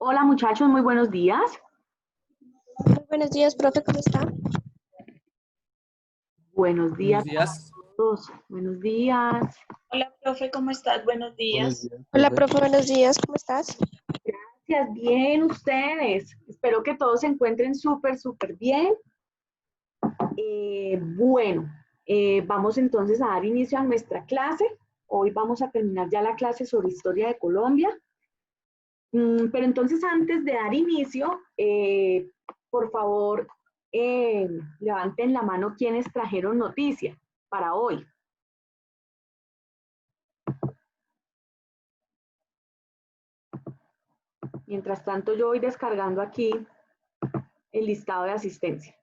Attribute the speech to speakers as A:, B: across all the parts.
A: Hola muchachos, muy buenos días.
B: Muy buenos días, profe, ¿cómo está?
A: Buenos
C: Buenos
A: días a
C: días.
A: todos. Buenos días.
D: Hola, profe, ¿cómo estás? Buenos
C: Buenos
D: días.
C: días,
B: Hola,
C: profe.
B: profe, buenos días, ¿cómo estás?
A: Gracias, bien ustedes. Espero que todos se encuentren súper bien. Vamos entonces a dar inicio a nuestra clase. Hoy vamos a terminar ya la clase sobre historia de Colombia. Pero entonces antes de dar inicio, por favor, levanten la mano quienes trajeron noticia para hoy. Mientras tanto, yo voy descargando aquí el listado de asistencia.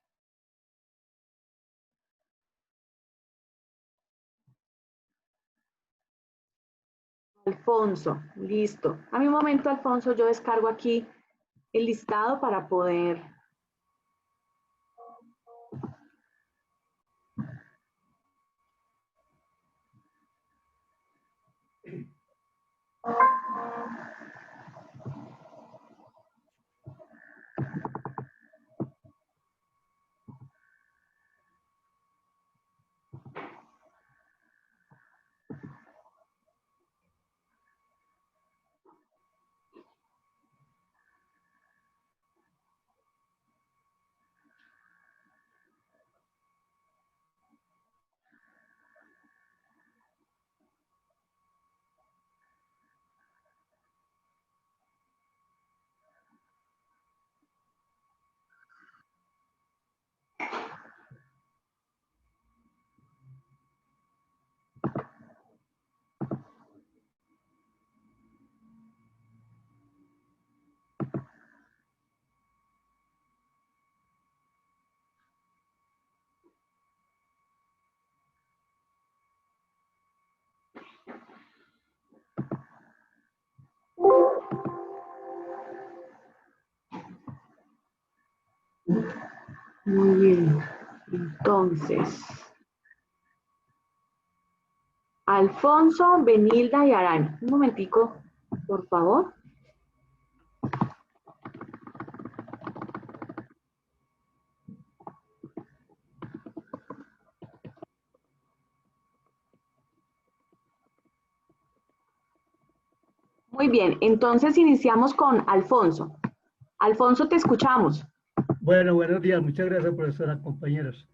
A: Alfonso, listo. A mi momento, Alfonso, yo descargo aquí el listado para poder... Muy bien. Entonces, Alfonso, Benilda y Araña. Un momentico, por favor. Muy bien, entonces iniciamos con Alfonso. Alfonso, te escuchamos.
E: Bueno, buenos días. Muchas gracias, profesora, compañeros.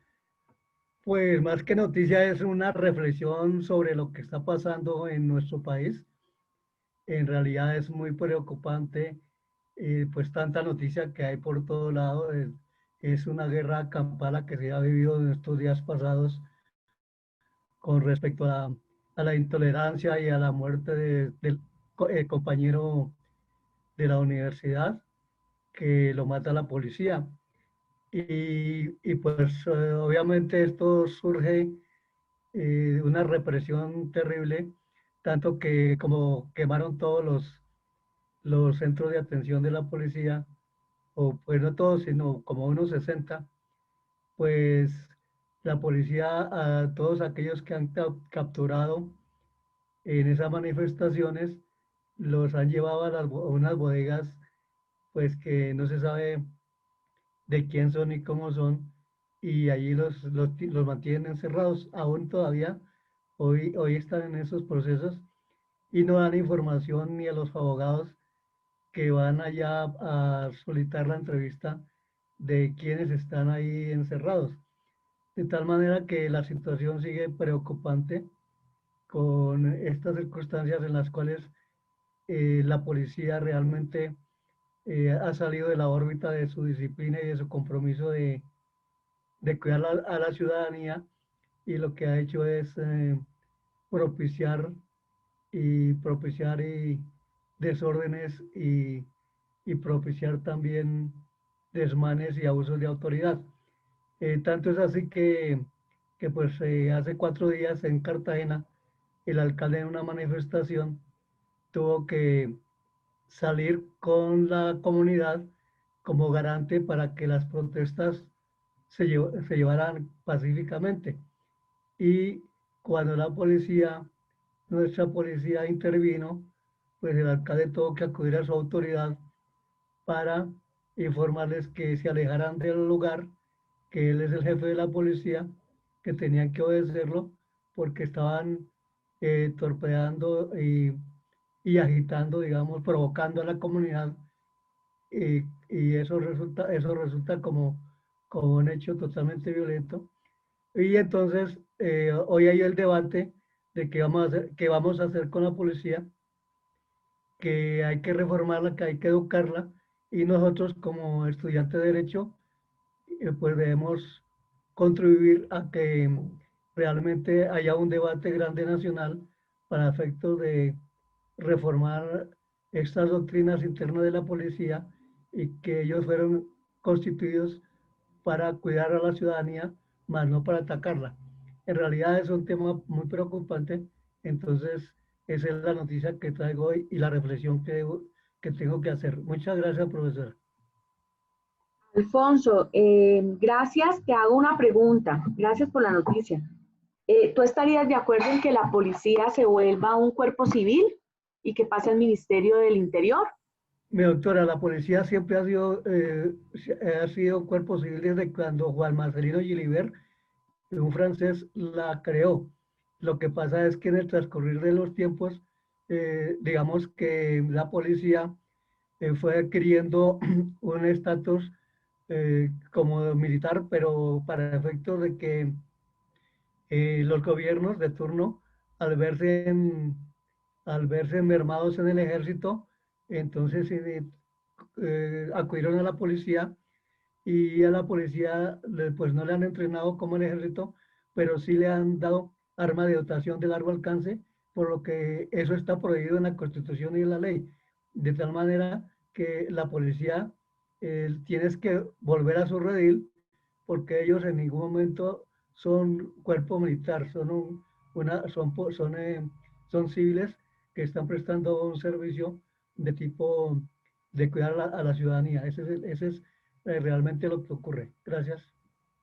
E: Pues más que noticia es una reflexión sobre lo que está pasando en nuestro país. En realidad es muy preocupante, pues tanta noticia que hay por todo lado. Es una guerra campal la que se ha vivido en estos días pasados con respecto a la intolerancia y a la muerte del compañero de la universidad que lo mata la policía. Y pues obviamente esto surge de una represión terrible, tanto que como quemaron todos los centros de atención de la policía, o pues no todos, sino como unos 60, pues la policía a todos aquellos que han capturado en esas manifestaciones los han llevado a unas bodegas pues que no se sabe de quién son y cómo son, y allí los mantienen encerrados. Aún todavía, hoy están en esos procesos y no dan información ni a los abogados que van allá a solicitar la entrevista de quienes están ahí encerrados. De tal manera que la situación sigue preocupante con estas circunstancias en las cuales la policía realmente ha salido de la órbita de su disciplina y de su compromiso de cuidar a la ciudadanía, y lo que ha hecho es propiciar propiciar desórdenes y propiciar también desmanes y abusos de autoridad. Tanto es así que pues hace 4 días en Cartagena el alcalde en una manifestación tuvo que salir con la comunidad como garante para que las protestas se llevaran pacíficamente. Y cuando nuestra policía intervino, pues el alcalde tuvo que acudir a su autoridad para informarles que se alejaran del lugar, que él es el jefe de la policía, que tenían que obedecerlo porque estaban torpedeando y agitando, digamos, provocando a la comunidad y eso resulta como un hecho totalmente violento. Y entonces hoy hay el debate de qué vamos a hacer con la policía, que hay que reformarla, que hay que educarla, y nosotros como estudiantes de Derecho, pues debemos contribuir a que realmente haya un debate grande nacional para efectos de reformar estas doctrinas internas de la policía y que ellos fueron constituidos para cuidar a la ciudadanía, más no para atacarla. En realidad es un tema muy preocupante, entonces esa es la noticia que traigo hoy y la reflexión que tengo que hacer. Muchas gracias, profesor.
A: Alfonso, gracias. Te hago una pregunta. Gracias por la noticia. ¿Tú estarías de acuerdo en que la policía se vuelva un cuerpo civil y que pase al Ministerio del Interior?
E: Mi doctora, la policía siempre ha sido cuerpo civil desde cuando Juan Marcelino Gilibert, un francés, la creó. Lo que pasa es que en el transcurrir de los tiempos, digamos que la policía fue adquiriendo un estatus como militar, pero para efectos de que los gobiernos de turno, al verse, al verse mermados en el ejército, entonces acudieron a la policía y a la policía pues no le han entrenado como el ejército, pero sí le han dado arma de dotación de largo alcance, por lo que eso está prohibido en la Constitución y en la ley, de tal manera que la policía tienes que volver a su redil porque ellos en ningún momento son cuerpo militar, son civiles que están prestando un servicio de tipo de cuidar a la ciudadanía. Ese es realmente lo que ocurre. Gracias.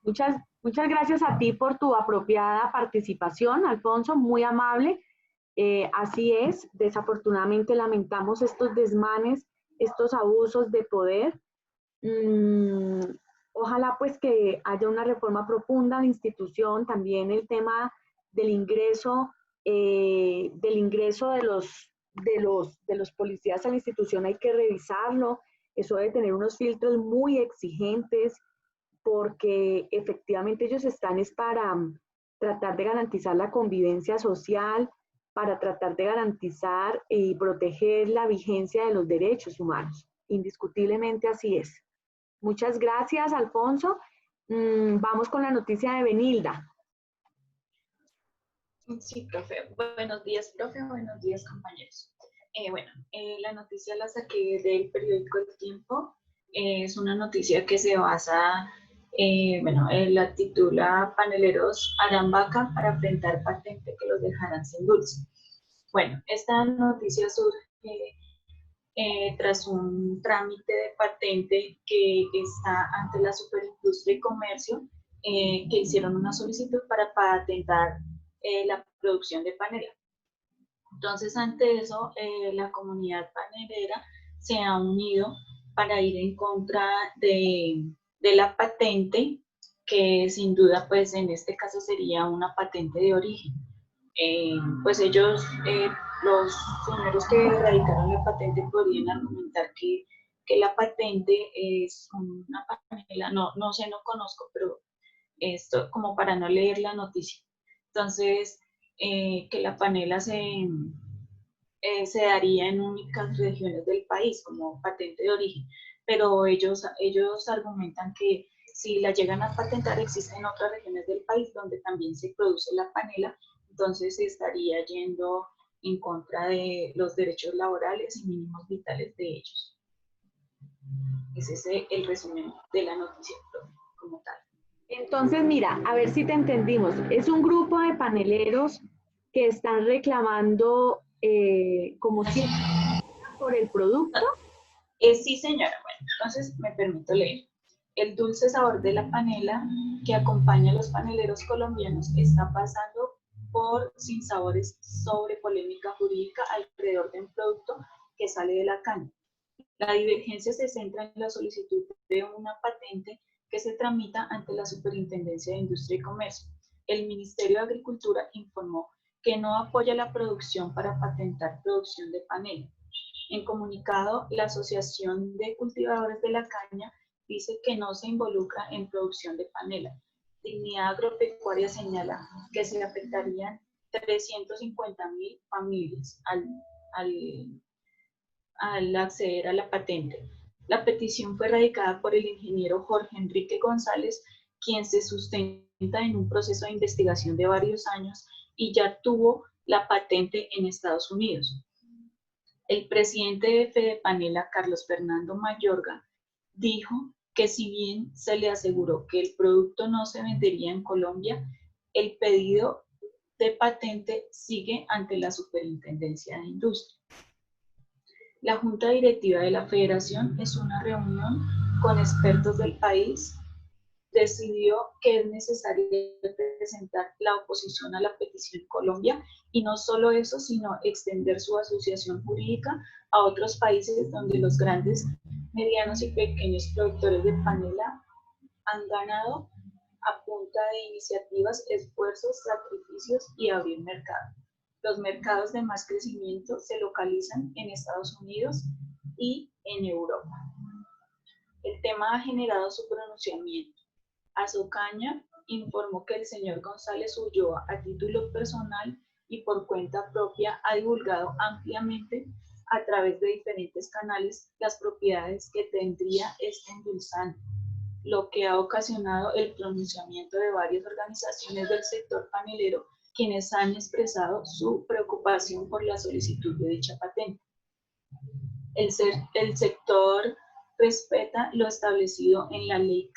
A: Muchas gracias a ti por tu apropiada participación, Alfonso, muy amable. Así es, desafortunadamente lamentamos estos desmanes, estos abusos de poder. Ojalá pues que haya una reforma profunda de institución, también el tema del ingreso de los policías a la institución hay que revisarlo, eso debe tener unos filtros muy exigentes porque efectivamente ellos están es para tratar de garantizar la convivencia social, para tratar de garantizar y proteger la vigencia de los derechos humanos. Indiscutiblemente así es. Muchas gracias, Alfonso. Vamos con la noticia de Benilda.
D: Sí, profe. Buenos días, profe. Buenos días, compañeros. La noticia la saqué del periódico El Tiempo. Es una noticia que se basa, la titula Paneleros harán vaca para enfrentar patente que los dejarán sin dulce. Bueno, esta noticia surge tras un trámite de patente que está ante la Superindustria y Comercio, que hicieron una solicitud para patentar la producción de panela. Entonces, ante eso, la comunidad panelera se ha unido para ir en contra de la patente, que sin duda, pues en este caso sería una patente de origen. Pues ellos, los señores que radicaron la patente podrían argumentar que la patente es una panela, no sé, no conozco, pero esto como para no leer la noticia. Entonces, que la panela se daría en únicas regiones del país como patente de origen, pero ellos argumentan que si la llegan a patentar existen otras regiones del país donde también se produce la panela, entonces se estaría yendo en contra de los derechos laborales y mínimos vitales de ellos. Ese es el resumen de la noticia como tal.
A: Entonces, mira, a ver si te entendimos. Es un grupo de paneleros que están reclamando como si por el producto.
D: Sí, señora. Bueno, entonces me permito leer. El dulce sabor de la panela que acompaña a los paneleros colombianos está pasando por sinsabores sobre polémica jurídica alrededor de un producto que sale de la caña. La divergencia se centra en la solicitud de una patente que se tramita ante la Superintendencia de Industria y Comercio. El Ministerio de Agricultura informó que no apoya la producción para patentar producción de panela. En comunicado, la Asociación de Cultivadores de la Caña dice que no se involucra en producción de panela. Dignidad Agropecuaria señala que se afectarían 350.000 familias al acceder a la patente. La petición fue radicada por el ingeniero Jorge Enrique González, quien se sustenta en un proceso de investigación de varios años y ya tuvo la patente en Estados Unidos. El presidente de Fedepanela, Carlos Fernando Mayorga, dijo que si bien se le aseguró que el producto no se vendería en Colombia, el pedido de patente sigue ante la Superintendencia de Industria. La Junta Directiva de la Federación es una reunión con expertos del país. Decidió que es necesario presentar la oposición a la petición en Colombia y no solo eso, sino extender su asociación jurídica a otros países donde los grandes, medianos y pequeños productores de panela han ganado a punta de iniciativas, esfuerzos, sacrificios y abrir mercado. Los mercados de más crecimiento se localizan en Estados Unidos y en Europa. El tema ha generado su pronunciamiento. Azocaña informó que el señor González Ulloa, a título personal y por cuenta propia, ha divulgado ampliamente a través de diferentes canales las propiedades que tendría este endulzante, lo que ha ocasionado el pronunciamiento de varias organizaciones del sector panelero, quienes han expresado su preocupación por la solicitud de dicha patente. El sector respeta lo establecido en la Ley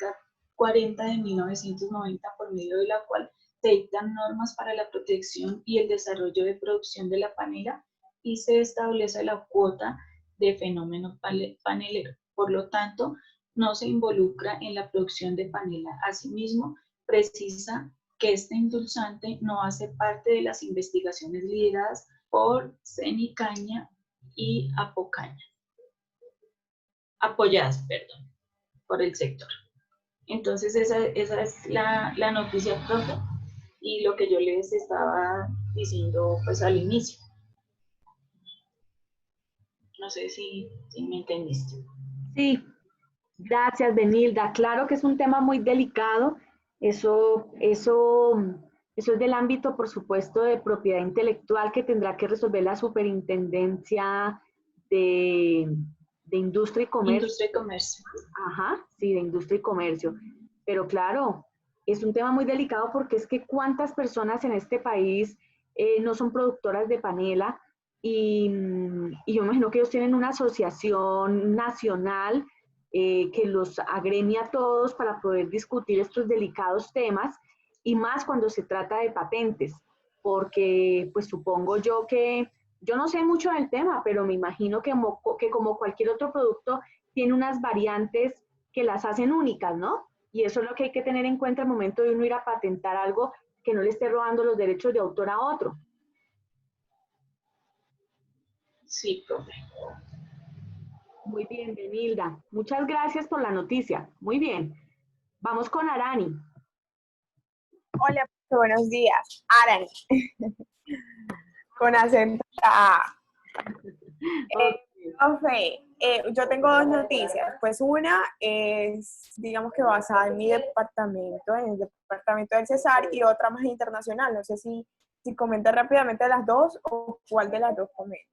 D: 40 de 1990, por medio de la cual se dictan normas para la protección y el desarrollo de producción de la panela y se establece la cuota de fenómeno panelero. Por lo tanto, no se involucra en la producción de panela. Asimismo, precisa que este endulzante no hace parte de las investigaciones lideradas por Cenicaña y apoyadas por el sector. Entonces esa es la noticia, profe, y lo que yo les estaba diciendo pues al inicio. No sé si me entendiste.
A: Sí, gracias, Benilda. Claro que es un tema muy delicado. Eso es del ámbito, por supuesto, de propiedad intelectual que tendrá que resolver la Superintendencia de Industria y Comercio.
D: Industria y Comercio.
A: Ajá, sí, de Industria y Comercio. Pero claro, es un tema muy delicado porque es que cuántas personas en este país no son productoras de panela y yo imagino que ellos tienen una asociación nacional que los agremia a todos para poder discutir estos delicados temas y más cuando se trata de patentes, porque pues supongo yo que, yo no sé mucho del tema, pero me imagino que como cualquier otro producto tiene unas variantes que las hacen únicas, ¿no? Y eso es lo que hay que tener en cuenta al momento de uno ir a patentar algo que no le esté robando los derechos de autor a otro.
D: Sí, profe.
A: Muy bien, Benilda. Muchas gracias por la noticia. Muy bien. Vamos con Arani.
C: Hola, buenos días. Arani. Con acento A. Profe, yo tengo dos noticias. Pues una es, digamos que basada en mi departamento, en el departamento del Cesar, y otra más internacional. No sé si comenta rápidamente las dos o cuál de las dos comenta.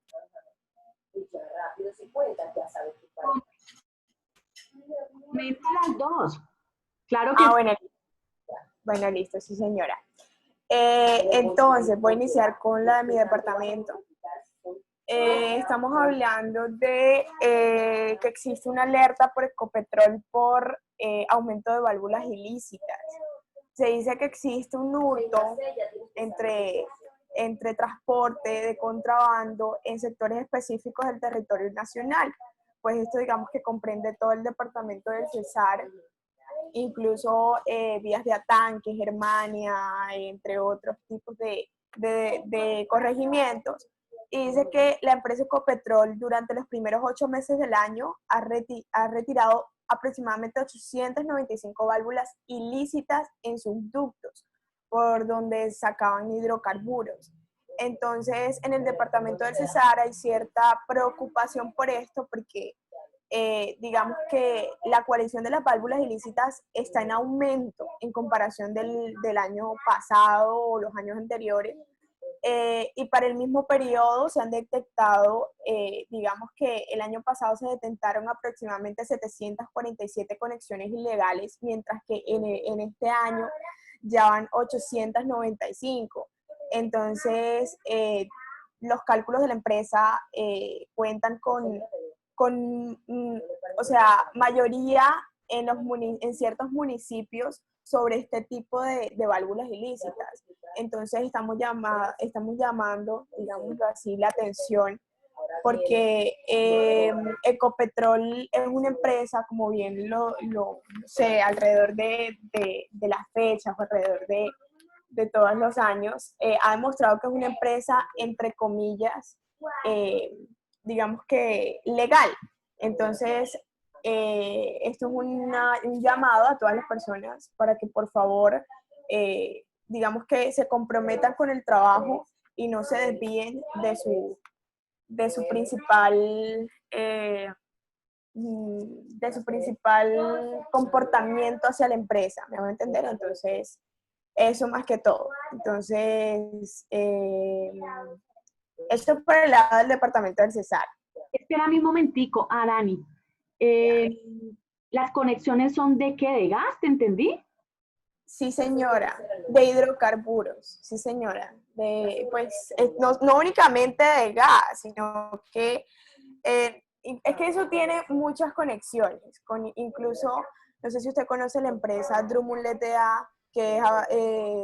A: Comenta las dos. Claro que
C: sí. Bueno, listo, sí, señora. Entonces, voy a iniciar con la de mi departamento. Estamos hablando de que existe una alerta por Ecopetrol por aumento de válvulas ilícitas. Se dice que existe un hurto entre transporte de contrabando en sectores específicos del territorio nacional. Pues esto digamos que comprende todo el departamento del Cesar, incluso vías de Atanque, Germania, entre otros tipos de corregimientos. y dice que la empresa Ecopetrol durante los primeros 8 meses del año ha retirado aproximadamente 895 válvulas ilícitas en sus ductos, por donde sacaban hidrocarburos. Entonces, en el departamento del Cesar hay cierta preocupación por esto, porque digamos que la coalición de las válvulas ilícitas está en aumento en comparación del año pasado o los años anteriores. Y para el mismo periodo se han detectado, digamos que el año pasado se detectaron aproximadamente 747 conexiones ilegales, mientras que en este año ya van 895. Entonces, los cálculos de la empresa cuentan con o sea, mayoría en ciertos municipios sobre este tipo de válvulas ilícitas. Entonces estamos llamando, digamos así, la atención, porque Ecopetrol es una empresa, como bien lo sé, alrededor de las fechas, alrededor de todos los años, ha demostrado que es una empresa, entre comillas, digamos que legal. Entonces, esto es un llamado a todas las personas para que por favor, digamos que se comprometan con el trabajo y no se desvíen de su principal comportamiento hacia la empresa, ¿me van a entender? Entonces, eso más que todo. Entonces, esto es por el lado del departamento del Cesar.
A: Espérame un momentico, Arani. ¿Las conexiones son de qué? ¿De gas? ¿Te entendí?
C: Sí, señora. De hidrocarburos. Sí, señora. Pues, no únicamente de gas, sino que es que eso tiene muchas conexiones. Incluso, no sé si usted conoce la empresa Drummond LTA, que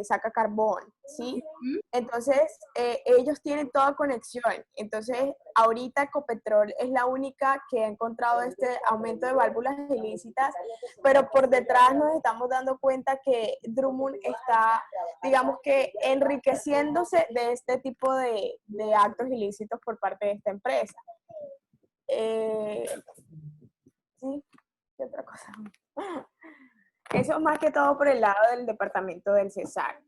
C: saca carbón, ¿sí? Entonces, ellos tienen toda conexión. Entonces, ahorita Ecopetrol es la única que ha encontrado este aumento de válvulas ilícitas, pero por detrás nos estamos dando cuenta que Drummond está, digamos que, enriqueciéndose de este tipo de actos ilícitos por parte de esta empresa. ¿Sí? ¿Qué otra cosa? Eso es más que todo por el lado del departamento del Cesar.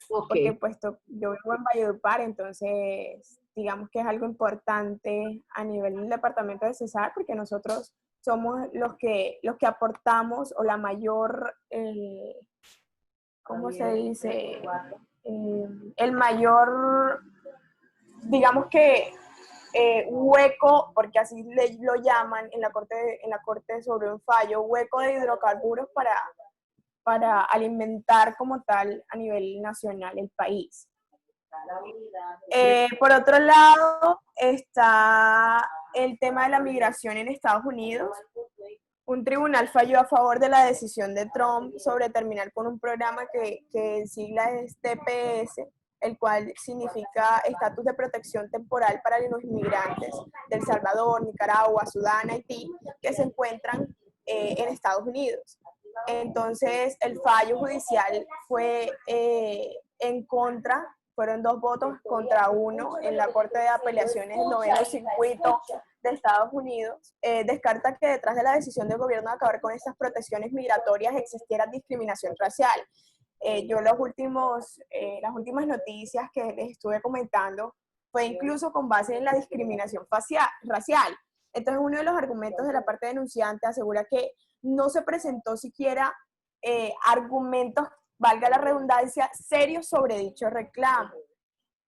A: Okay.
C: Porque pues yo vivo en Valledupar, entonces digamos que es algo importante a nivel del departamento del Cesar, porque nosotros somos los que aportamos, o la mayor, ¿cómo se dice? El mayor, digamos que hueco, porque así lo llaman en la corte sobre un fallo, hueco de hidrocarburos para alimentar como tal a nivel nacional el país. Por otro lado está el tema de la migración en Estados Unidos. Un tribunal falló a favor de la decisión de Trump sobre terminar con un programa que en sigla es TPS, el cual significa Estatus de Protección Temporal para los inmigrantes de El Salvador, Nicaragua, Sudán, Haití, que se encuentran en Estados Unidos. Entonces, el fallo judicial fue en contra, fueron 2 votos contra 1 en la Corte de Apelaciones del Noveno Circuito de Estados Unidos. Descarta que detrás de la decisión del gobierno de acabar con estas protecciones migratorias existiera discriminación racial. Yo las últimas noticias que les estuve comentando fue incluso con base en la discriminación racial. Entonces, uno de los argumentos de la parte denunciante asegura que no se presentó siquiera argumentos, valga la redundancia, serios sobre dicho reclamo.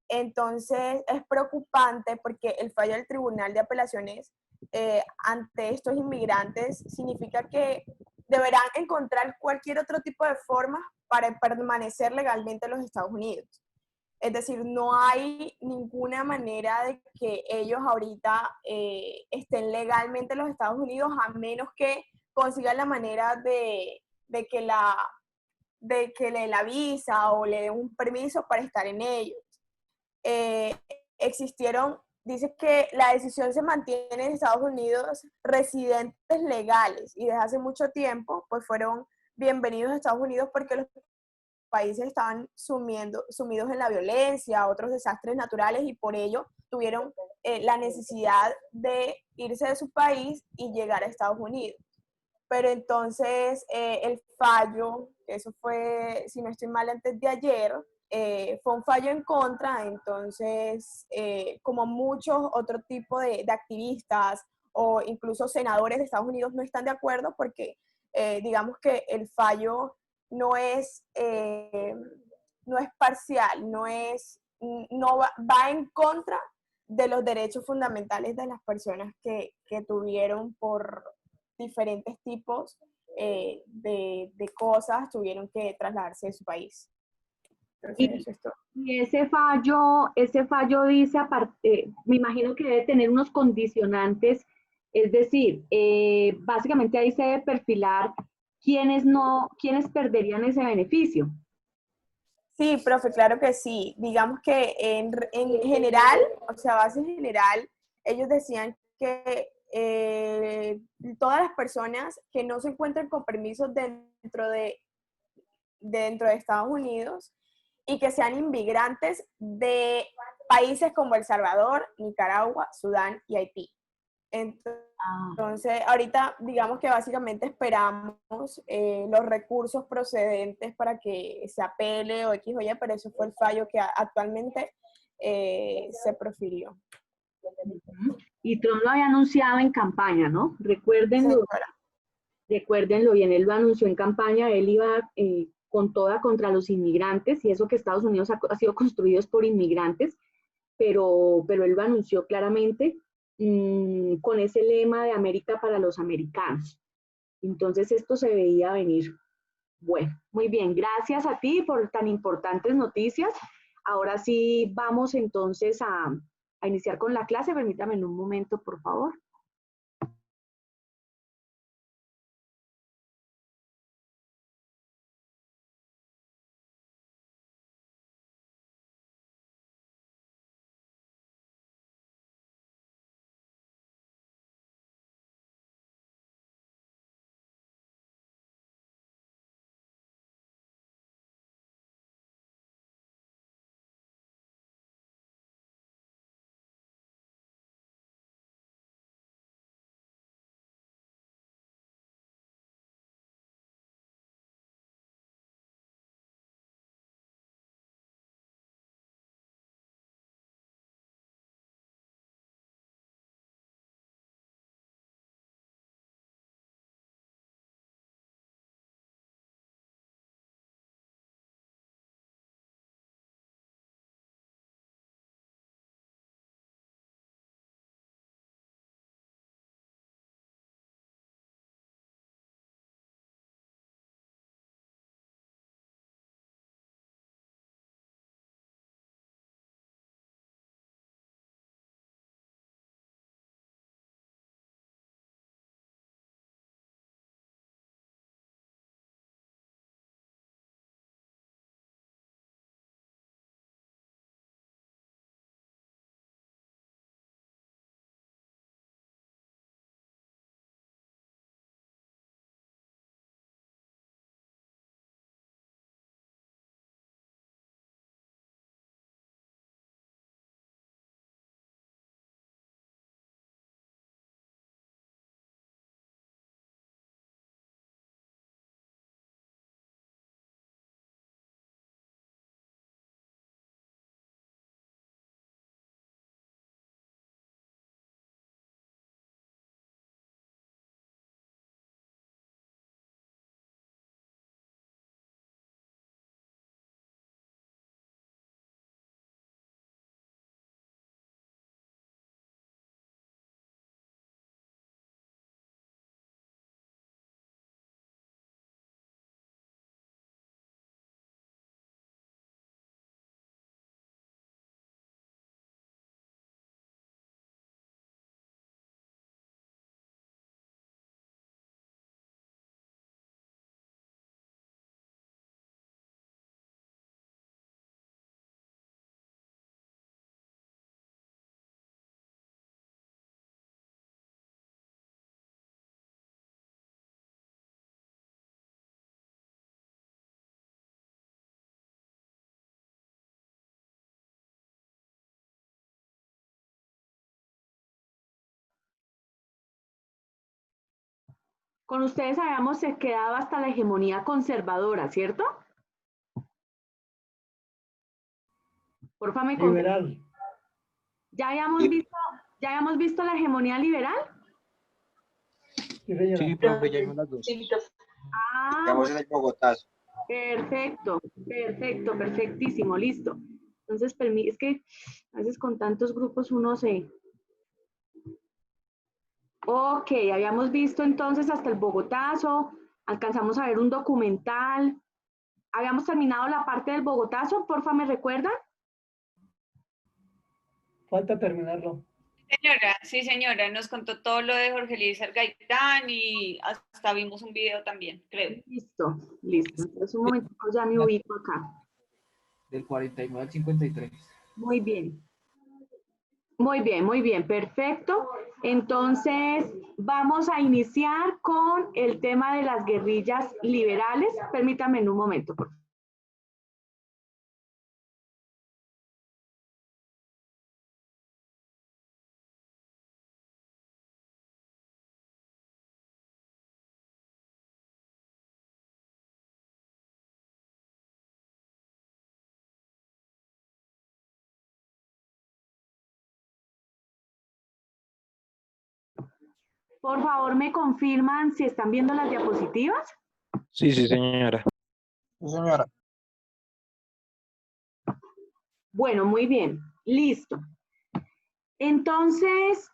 C: Entonces, es preocupante porque el fallo del Tribunal de Apelaciones ante estos inmigrantes significa que deberán encontrar cualquier otro tipo de forma para permanecer legalmente en los Estados Unidos. Es decir, no hay ninguna manera de que ellos ahorita estén legalmente en los Estados Unidos, a menos que consigan la manera de que le la visa o le den un permiso para estar en ellos. Dice que la decisión se mantiene en Estados Unidos residentes legales, y desde hace mucho tiempo pues fueron bienvenidos a Estados Unidos porque los países estaban sumidos en la violencia, otros desastres naturales, y por ello tuvieron la necesidad de irse de su país y llegar a Estados Unidos. Pero entonces el fallo, eso fue, si no estoy mal, antes de ayer, fue un fallo en contra. Entonces, como muchos otro tipo de activistas o incluso senadores de Estados Unidos no están de acuerdo porque digamos que el fallo no es parcial, va en contra de los derechos fundamentales de las personas que tuvieron por diferentes tipos de cosas, tuvieron que trasladarse de su país. Entonces, eso es todo.
A: Y ese fallo dice, aparte, me imagino que debe tener unos condicionantes, es decir, básicamente ahí se debe perfilar quiénes perderían ese beneficio.
C: Sí, profe, claro que sí. Digamos que en general, o sea, base general, ellos decían que todas las personas que no se encuentren con permisos dentro de Estados Unidos y que sean inmigrantes de países como El Salvador, Nicaragua, Sudán y Haití. Entonces, ahorita digamos que básicamente esperamos los recursos procedentes para que se apele o X o Y, pero eso fue el fallo que actualmente se profirió.
A: Y Trump lo había anunciado en campaña, ¿no? Recuérdenlo bien, él lo anunció en campaña, él iba con toda contra los inmigrantes, y eso que Estados Unidos ha sido construido por inmigrantes, pero él lo anunció claramente con ese lema de América para los americanos. Entonces esto se veía venir. Bueno, muy bien, gracias a ti por tan importantes noticias. Ahora sí vamos entonces a iniciar con la clase. Permítame un momento, por favor. Con ustedes habíamos quedado hasta la hegemonía conservadora, ¿cierto? Porfa, me contestan.
E: Liberal.
A: ¿Ya habíamos visto la hegemonía liberal?
E: Sí, señora.
F: Sí, profe, ya vimos las dos.
D: Sí, profe.
A: Ah,
F: Estamos en el Bogotazo.
A: perfecto, perfecto, perfectísimo, listo. Entonces, es que a veces con tantos grupos uno se... Ok, habíamos visto entonces hasta el Bogotazo, alcanzamos a ver un documental. Habíamos terminado la parte del Bogotazo, porfa, ¿me recuerdan?
E: Falta terminarlo.
G: Señora, sí señora, nos contó todo lo de Jorge Eliezer Gaitán y hasta vimos un video también, creo.
A: Listo, listo. Entonces, un momentico, ya me ubico acá.
F: Del 49 al 53.
A: Muy bien. Muy bien, perfecto. Entonces, vamos a iniciar con el tema de las guerrillas liberales. Permítame en un momento, por favor. Por favor, ¿me confirman si están viendo las diapositivas?
F: Sí, sí, señora. Sí, señora.
A: Bueno, muy bien, listo. Entonces,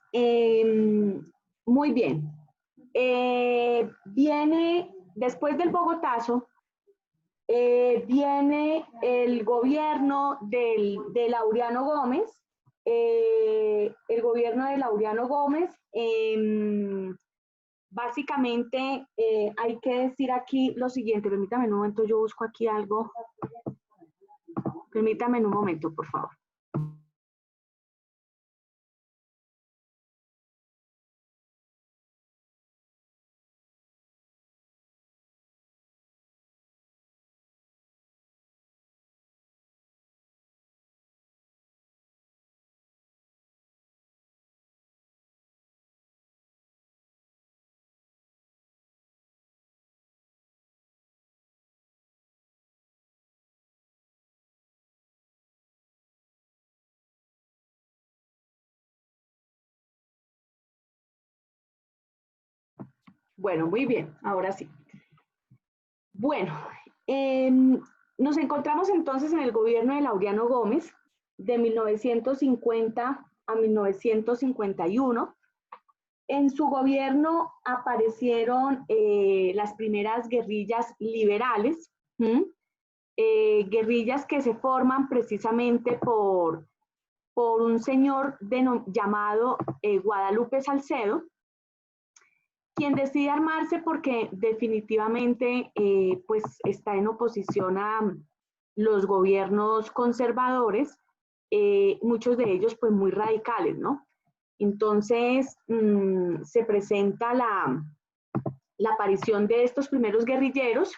A: muy bien. Viene, después del Bogotazo, viene el gobierno de Laureano Gómez. El gobierno de Laureano Gómez, básicamente hay que decir aquí lo siguiente. Permítame un momento, yo busco aquí algo. Permítame un momento, por favor. Bueno, muy bien, ahora sí. Bueno, nos encontramos entonces en el gobierno de Laureano Gómez de 1950 a 1951. En su gobierno aparecieron las primeras guerrillas liberales, guerrillas que se forman precisamente por un señor llamado Guadalupe Salcedo, quien decide armarse porque definitivamente pues está en oposición a los gobiernos conservadores, muchos de ellos pues muy radicales, ¿no? Entonces se presenta la aparición de estos primeros guerrilleros.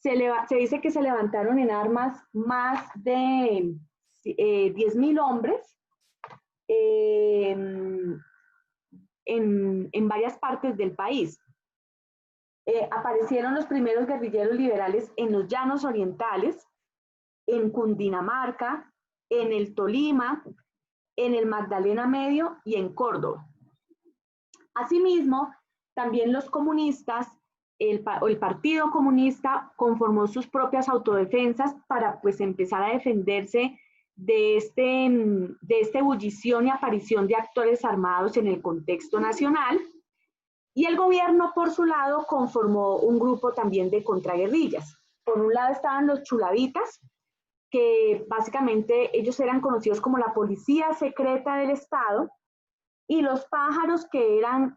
A: Se dice que se levantaron en armas más de 10.000 hombres en varias partes del país. Aparecieron los primeros guerrilleros liberales en los llanos orientales, en Cundinamarca, en el Tolima, en el Magdalena Medio y en Córdoba. Asimismo, también los comunistas, el Partido Comunista conformó sus propias autodefensas para pues empezar a defenderse de esta ebullición y aparición de actores armados en el contexto nacional. Y el gobierno, por su lado, conformó un grupo también de contraguerrillas. Por un lado estaban los chulavitas, que básicamente ellos eran conocidos como la policía secreta del Estado, y los pájaros, que eran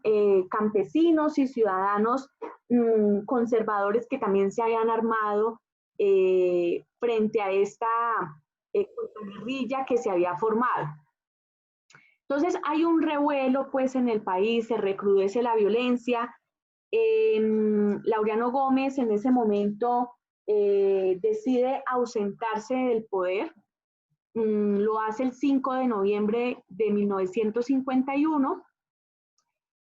A: campesinos y ciudadanos conservadores que también se habían armado frente a esta guerrilla que se había formado. Entonces hay un revuelo pues en el país, se recrudece la violencia. Laureano Gómez en ese momento decide ausentarse del poder. Lo hace el 5 de noviembre de 1951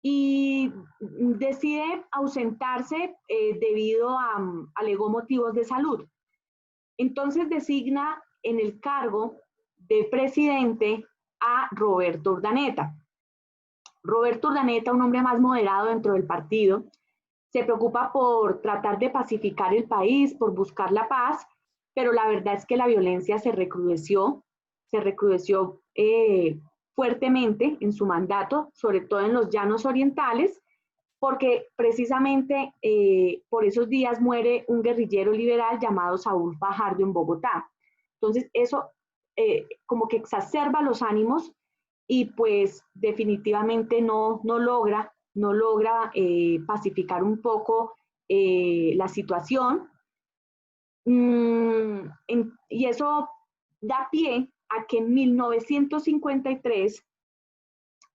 A: y y decide ausentarse debido alegó motivos de salud. Entonces designa en el cargo de presidente a Roberto Urdaneta. Roberto Urdaneta, un hombre más moderado dentro del partido, se preocupa por tratar de pacificar el país, por buscar la paz, pero la verdad es que la violencia se recrudeció fuertemente en su mandato, sobre todo en los llanos orientales, porque precisamente por esos días muere un guerrillero liberal llamado Saúl Fajardo en Bogotá. Entonces eso como que exacerba los ánimos y pues definitivamente no logra pacificar un poco la situación. Y eso da pie a que en 1953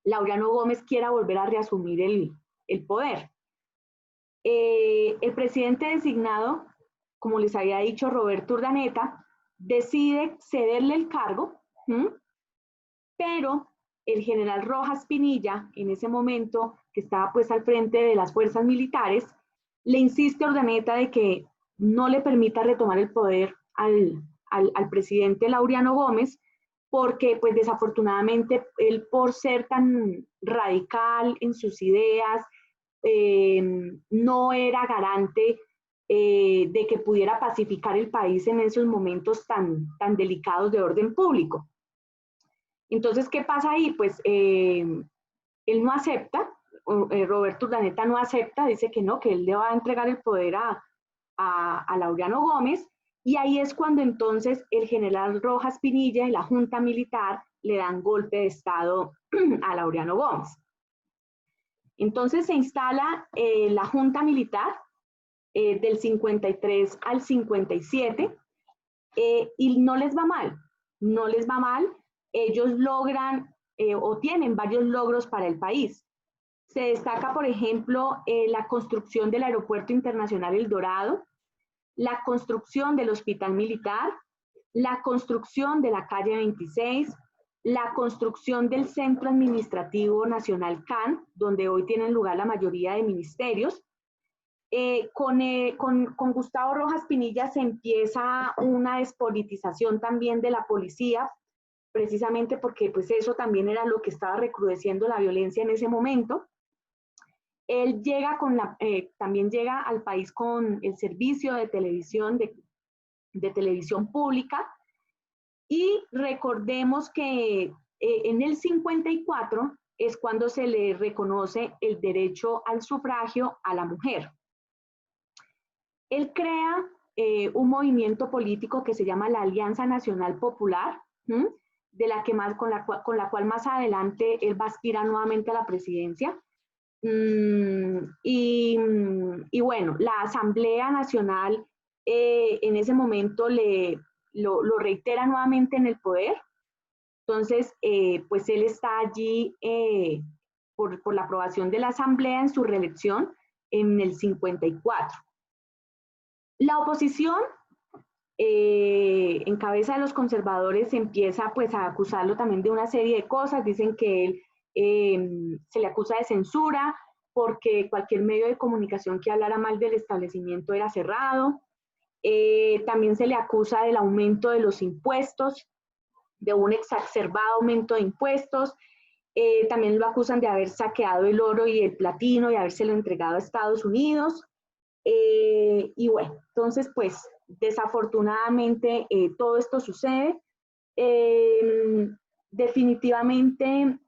A: Laureano Gómez quiera volver a reasumir el poder. El presidente designado, como les había dicho, Roberto Urdaneta, decide cederle el cargo, pero el general Rojas Pinilla, en ese momento, que estaba pues al frente de las fuerzas militares, le insiste a Urdaneta de que no le permita retomar el poder al presidente Laureano Gómez, porque pues desafortunadamente él, por ser tan radical en sus ideas, no era garante de que pudiera pacificar el país en esos momentos tan delicados de orden público. Entonces, ¿qué pasa ahí? Pues él no acepta, Roberto Urdaneta no acepta, dice que no, que él le va a entregar el poder a Laureano Gómez, y ahí es cuando entonces el general Rojas Pinilla y la Junta Militar le dan golpe de Estado a Laureano Gómez. Entonces se instala la Junta Militar del 53 al 57 y no les va mal, ellos logran o tienen varios logros para el país. Se destaca, por ejemplo, la construcción del Aeropuerto Internacional El Dorado, la construcción del Hospital Militar, la construcción de la calle 26, la construcción del Centro Administrativo Nacional CAN, donde hoy tienen lugar la mayoría de ministerios. Con Gustavo Rojas Pinilla se empieza una despolitización también de la policía, precisamente porque pues eso también era lo que estaba recrudeciendo la violencia en ese momento. Él llega también llega al país con el servicio de televisión, de televisión pública, y recordemos que en el 54 es cuando se le reconoce el derecho al sufragio a la mujer. Él crea un movimiento político que se llama la Alianza Nacional Popular, de la que con la cual más adelante él va a aspirar nuevamente a la presidencia. Y bueno, la Asamblea Nacional en ese momento lo reitera nuevamente en el poder. Entonces, pues él está allí por la aprobación de la Asamblea en su reelección en el 54. La oposición, en cabeza de los conservadores, empieza pues a acusarlo también de una serie de cosas. Dicen que él se le acusa de censura porque cualquier medio de comunicación que hablara mal del establecimiento era cerrado. También se le acusa del aumento de los impuestos, de un exacerbado aumento de impuestos. También lo acusan de haber saqueado el oro y el platino y habérselo entregado a Estados Unidos. Y bueno, entonces pues desafortunadamente todo esto sucede. Definitivamente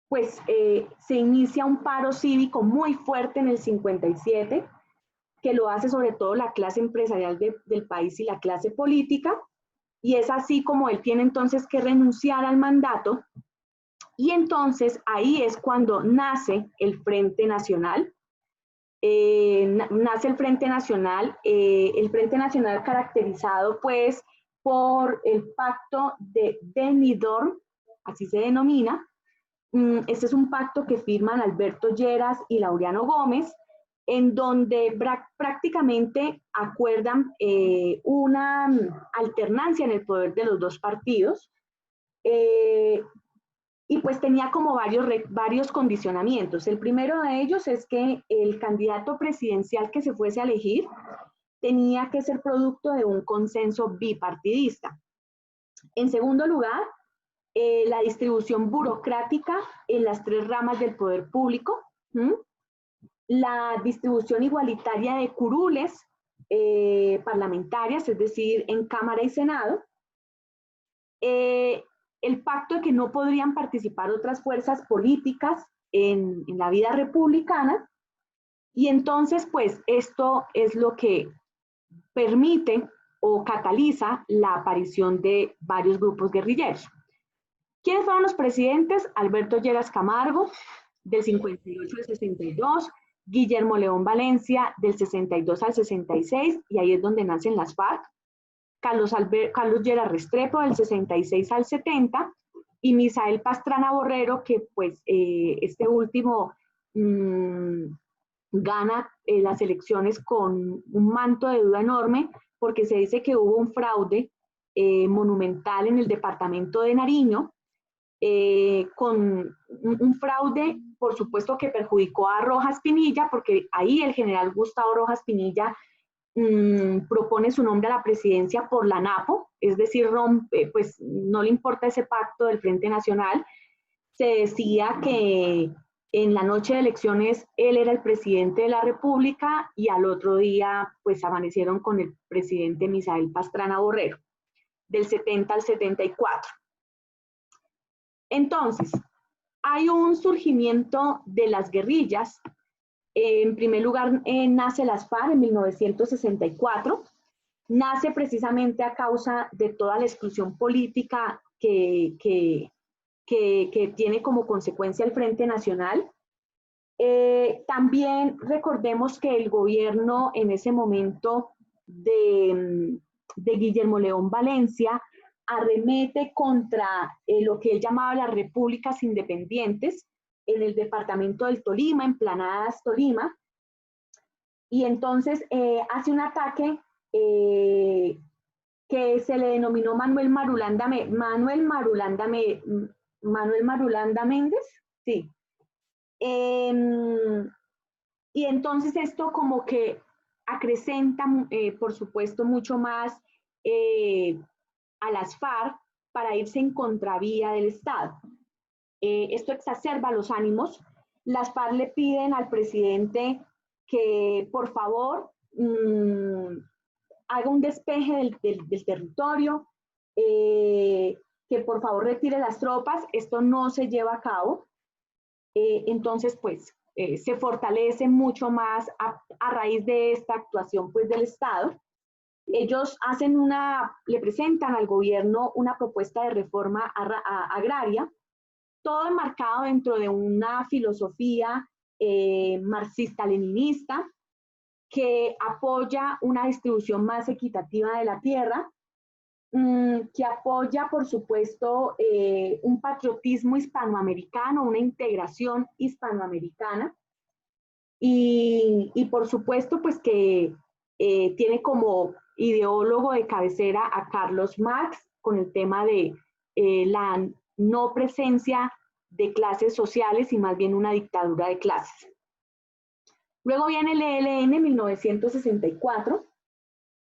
A: pues se inicia un paro cívico muy fuerte en el 57, que lo hace sobre todo la clase empresarial del país y la clase política, y es así como él tiene entonces que renunciar al mandato, y entonces ahí es cuando nace el Frente Nacional. Nace el Frente Nacional caracterizado pues por el pacto de Benidorm, así se denomina. Este es un pacto que firman Alberto Lleras y Laureano Gómez, en donde prácticamente acuerdan una alternancia en el poder de los dos partidos, y y pues tenía como varios condicionamientos. El primero de ellos es que el candidato presidencial que se fuese a elegir tenía que ser producto de un consenso bipartidista. En segundo lugar, la distribución burocrática en las 3 ramas del poder público, la distribución igualitaria de curules parlamentarias, es decir, en Cámara y Senado, el pacto de que no podrían participar otras fuerzas políticas en la vida republicana, y entonces pues esto es lo que permite o cataliza la aparición de varios grupos guerrilleros. ¿Quiénes fueron los presidentes? Alberto Lleras Camargo, del 58 al 62, Guillermo León Valencia, del 62 al 66, y ahí es donde nacen las FARC, Carlos Lleras Restrepo, del 66 al 70, y Misael Pastrana Borrero, que pues este último gana las elecciones con un manto de duda enorme, porque se dice que hubo un fraude monumental en el departamento de Nariño, con un fraude, por supuesto, que perjudicó a Rojas Pinilla, porque ahí el general Gustavo Rojas Pinilla propone su nombre a la presidencia por la NAPO, es decir, pues no le importa ese pacto del Frente Nacional. Se decía que en la noche de elecciones él era el presidente de la República y al otro día pues amanecieron con el presidente Misael Pastrana Borrero, del 70 al 74. Entonces, hay un surgimiento de las guerrillas. En primer lugar, nace las FARC en 1964. Nace precisamente a causa de toda la exclusión política que tiene como consecuencia el Frente Nacional. También recordemos que el gobierno en ese momento de Guillermo León Valencia arremete contra lo que él llamaba las repúblicas independientes en el departamento del Tolima, en Planadas, Tolima, y entonces hace un ataque que se le denominó Manuel Marulanda Méndez, sí. Y entonces esto como que acrecenta, por supuesto, mucho más a las FARC para irse en contravía del Estado. Esto exacerba los ánimos. Las FARC le piden al presidente que por favor haga un despeje del territorio, que por favor retire las tropas. Esto no se lleva a cabo. Entonces, pues, se fortalece mucho más a raíz de esta actuación, pues, del Estado. Ellos le presentan al gobierno una propuesta de reforma agraria, todo enmarcado dentro de una filosofía marxista-leninista que apoya una distribución más equitativa de la tierra, que apoya, por supuesto, un patriotismo hispanoamericano, una integración hispanoamericana, y por supuesto, pues que tiene como ideólogo de cabecera a Carlos Marx con el tema de la no presencia de clases sociales y más bien una dictadura de clases. Luego viene el ELN en 1964.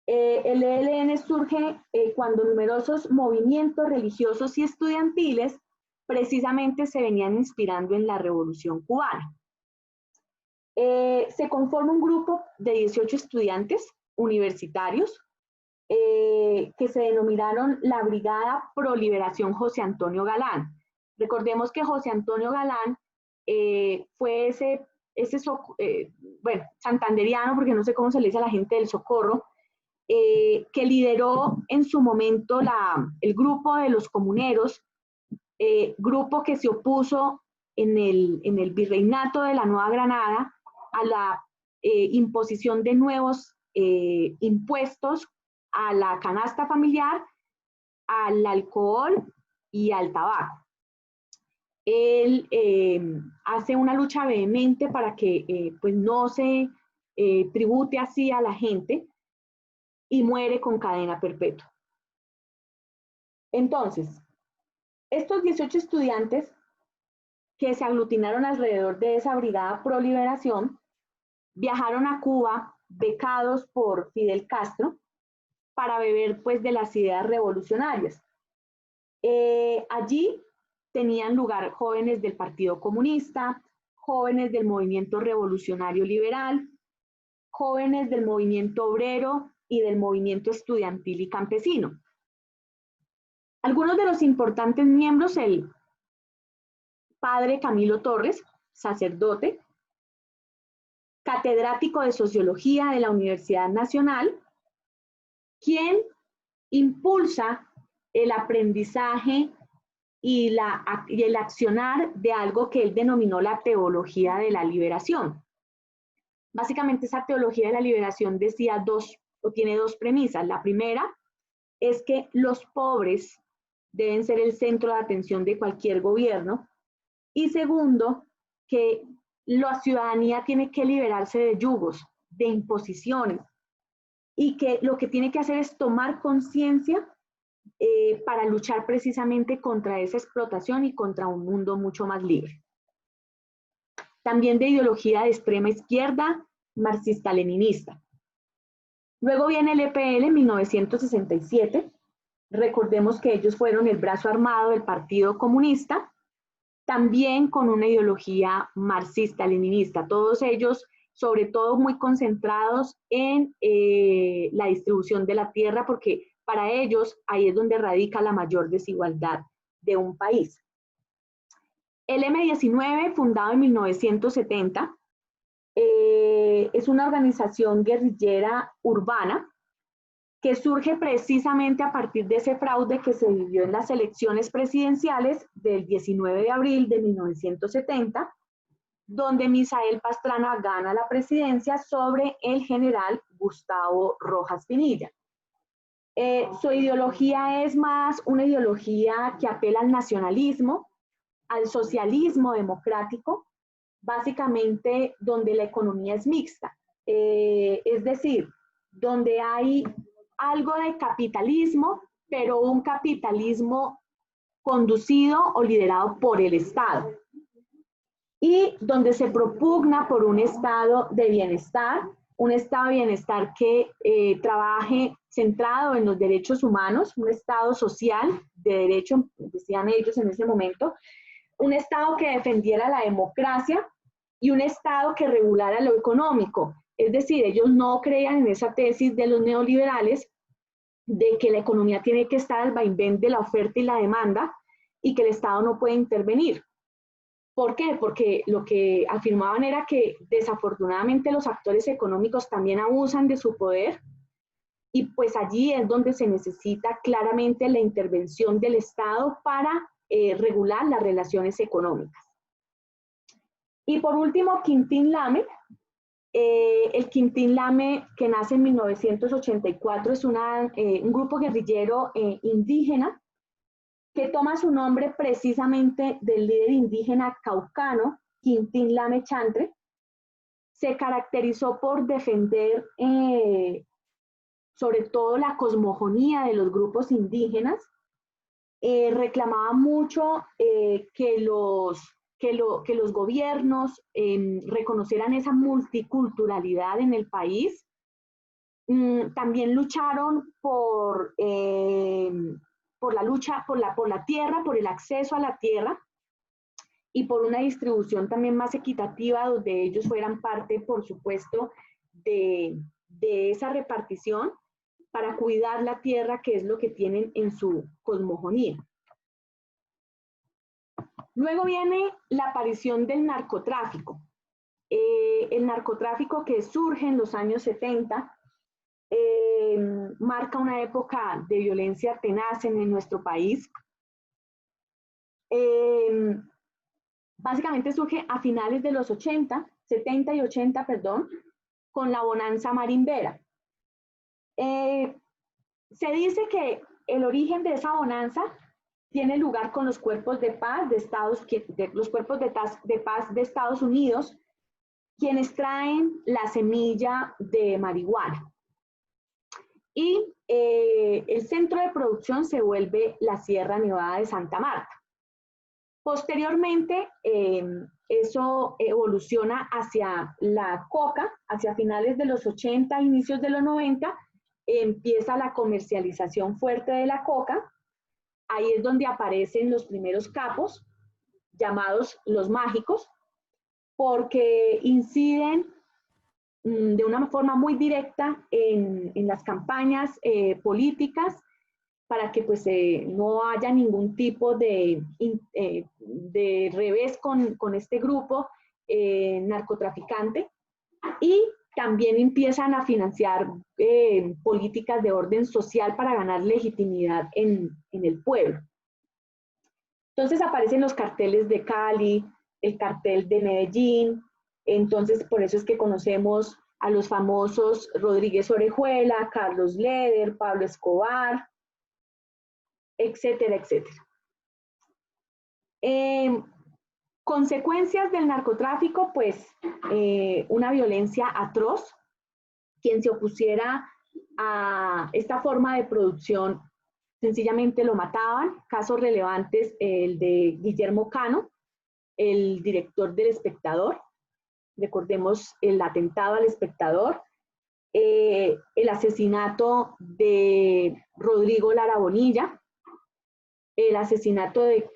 A: El ELN surge cuando numerosos movimientos religiosos y estudiantiles precisamente se venían inspirando en la Revolución Cubana. Se conforma un grupo de 18 estudiantes universitarios que se denominaron la Brigada Pro Liberación José Antonio Galán. Recordemos que José Antonio Galán fue santanderiano, porque no sé cómo se le dice a la gente del Socorro, que lideró en su momento el grupo de los comuneros, grupo que se opuso en el virreinato de la Nueva Granada a la imposición de nuevos impuestos a la canasta familiar, al alcohol y al tabaco. Él hace una lucha vehemente para que pues no se tribute así a la gente y muere con cadena perpetua. Entonces, estos 18 estudiantes que se aglutinaron alrededor de esa brigada pro liberación, viajaron a Cuba becados por Fidel Castro para beber pues de las ideas revolucionarias. Allí tenían lugar jóvenes del Partido Comunista, jóvenes del Movimiento Revolucionario Liberal, jóvenes del movimiento obrero y del movimiento estudiantil y campesino. Algunos de los importantes miembros, el padre Camilo Torres, sacerdote, catedrático de Sociología de la Universidad Nacional, quien impulsa el aprendizaje y el accionar de algo que él denominó la teología de la liberación. Básicamente esa teología de la liberación decía tiene dos premisas. La primera es que los pobres deben ser el centro de atención de cualquier gobierno. Y segundo, que la ciudadanía tiene que liberarse de yugos, de imposiciones, y que lo que tiene que hacer es tomar conciencia para luchar precisamente contra esa explotación y contra un mundo mucho más libre. También de ideología de extrema izquierda, marxista-leninista. Luego viene el EPL en 1967. Recordemos que ellos fueron el brazo armado del Partido Comunista, también con una ideología marxista-leninista. Todos ellos, sobre todo, muy concentrados en la distribución de la tierra, porque para ellos ahí es donde radica la mayor desigualdad de un país. El M-19, fundado en 1970, es una organización guerrillera urbana que surge precisamente a partir de ese fraude que se vivió en las elecciones presidenciales del 19 de abril de 1970, donde Misael Pastrana gana la presidencia sobre el general Gustavo Rojas Pinilla. Su ideología es más una ideología que apela al nacionalismo, al socialismo democrático, básicamente donde la economía es mixta, es decir, donde hay algo de capitalismo, pero un capitalismo conducido o liderado por el Estado, y donde se propugna por un estado de bienestar, un estado de bienestar que trabaje centrado en los derechos humanos, un estado social de derecho, decían ellos en ese momento, un estado que defendiera la democracia y un estado que regulara lo económico. Es decir, ellos no creían en esa tesis de los neoliberales de que la economía tiene que estar al vaivén de la oferta y la demanda y que el Estado no puede intervenir. ¿Por qué? Porque lo que afirmaban era que desafortunadamente los actores económicos también abusan de su poder, y pues allí es donde se necesita claramente la intervención del Estado para regular las relaciones económicas. Y por último, Quintín Lame. El Quintín Lame, que nace en 1984, es un grupo guerrillero indígena que toma su nombre precisamente del líder indígena caucano, Quintín Lame Chantre. Se caracterizó por defender sobre todo la cosmogonía de los grupos indígenas. Reclamaba mucho que los gobiernos reconocieran esa multiculturalidad en el país. También lucharon por la lucha por la tierra, por el acceso a la tierra y por una distribución también más equitativa, donde ellos fueran parte, por supuesto, de esa repartición para cuidar la tierra, que es lo que tienen en su cosmogonía. Luego viene la aparición del narcotráfico. El narcotráfico que surge en los años 70 marca una época de violencia tenaz en nuestro país. Básicamente surge a finales de los 70 y 80, perdón, con la bonanza marimbera. Se dice que el origen de esa bonanza tiene lugar con los cuerpos de paz de paz de Estados Unidos, quienes traen la semilla de marihuana. Y el centro de producción se vuelve la Sierra Nevada de Santa Marta. Posteriormente, eso evoluciona hacia la coca, hacia finales de los 80, inicios de los 90, empieza la comercialización fuerte de la coca. Ahí es donde aparecen los primeros capos, llamados los mágicos, porque inciden de una forma muy directa en las campañas políticas para que pues, no haya ningún tipo de revés con este grupo narcotraficante, y también empiezan a financiar políticas de orden social para ganar legitimidad en el pueblo. Entonces aparecen los carteles de Cali, el cartel de Medellín. Entonces por eso es que conocemos a los famosos Rodríguez Orejuela, Carlos Leder, Pablo Escobar, etcétera, etcétera. Consecuencias del narcotráfico, pues una violencia atroz. Quien se opusiera a esta forma de producción sencillamente lo mataban. Casos relevantes, el de Guillermo Cano, el director del Espectador. Recordemos el atentado al Espectador. El asesinato de Rodrigo Lara Bonilla, el asesinato de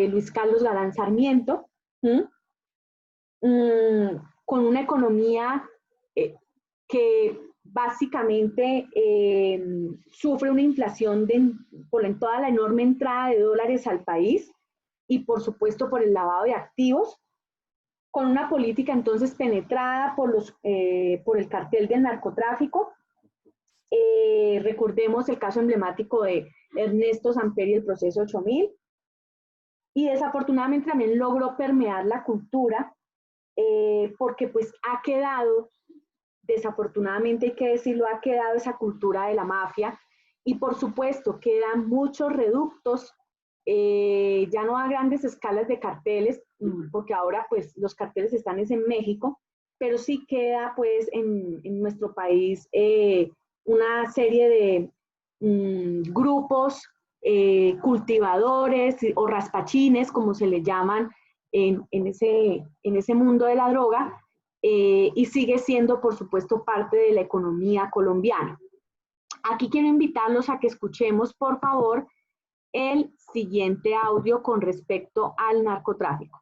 A: Luis Carlos Galán Sarmiento, con una economía que básicamente sufre una inflación por toda la enorme entrada de dólares al país y por supuesto por el lavado de activos, con una política entonces penetrada por el cartel del narcotráfico. Recordemos el caso emblemático de Ernesto Samper y el proceso 8000, y desafortunadamente también logró permear la cultura, porque pues ha quedado, desafortunadamente hay que decirlo, ha quedado esa cultura de la mafia, y por supuesto quedan muchos reductos, ya no a grandes escalas de carteles, porque ahora pues los carteles están en México, pero sí queda pues en nuestro país una serie de grupos cultivadores o raspachines, como se le llaman en ese mundo de la droga, y sigue siendo, por supuesto, parte de la economía colombiana. Aquí quiero invitarlos a que escuchemos, por favor, el siguiente audio con respecto al narcotráfico.